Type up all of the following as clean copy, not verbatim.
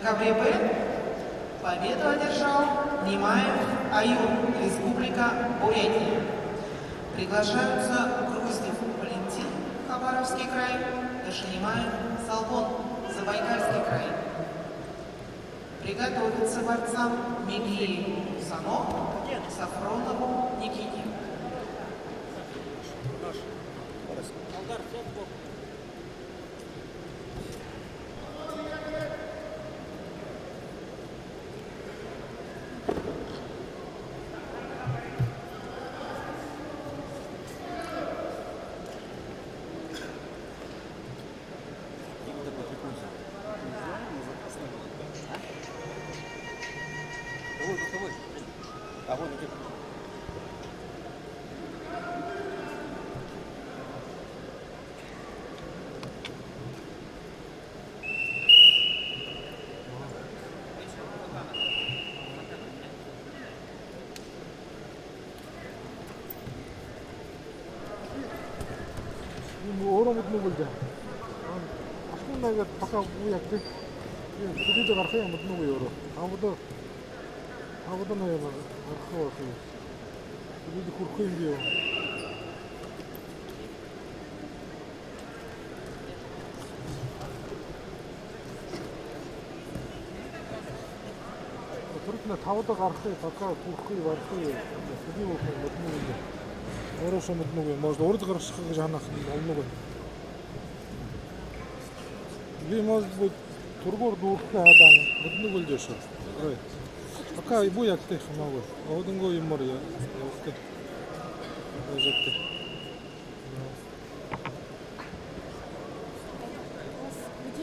ковре Б победу одержал Немаев Аюн, Республика Бурятия. Приглашаются Груздев Валентин, Хабаровский край, Дашанимаев Салгон, Забайкальский край. Приготовиться борцам Мигееву Сано, Сафронову Никите. А вот где? Orang itu nunggu aku naga pakai buaya tu, itu tu kerja yang betul nunggu orang. Aku tu naga kerja aku, itu kurkuin dia. Terus na tahu tu kerja pakai kurkuin warkai, itu betul nunggu. Orang sama betul nunggu, mas orang tu kerja jangan nak nunggu. Или, может быть, тургор дууртка адам бүтүнү көлдөшөт. Пока буяк тех много. Одынго юмор я. Где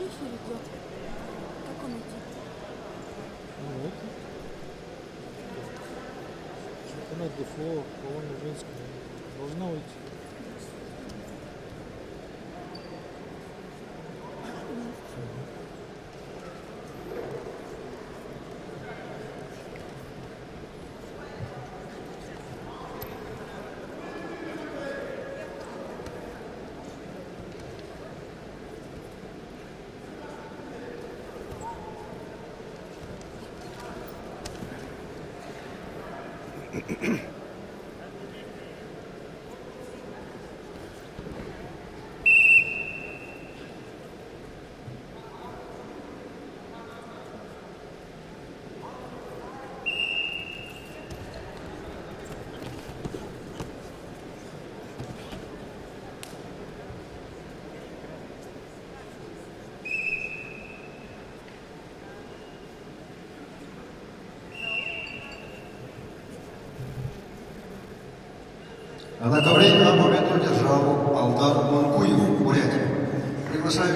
эфир идет? Как он идет? Чемпионат ДФО, по-моему, женского. Должна уйти. А на ковре победу одержал Алдар Манкуев, Бурятия. Приглашаю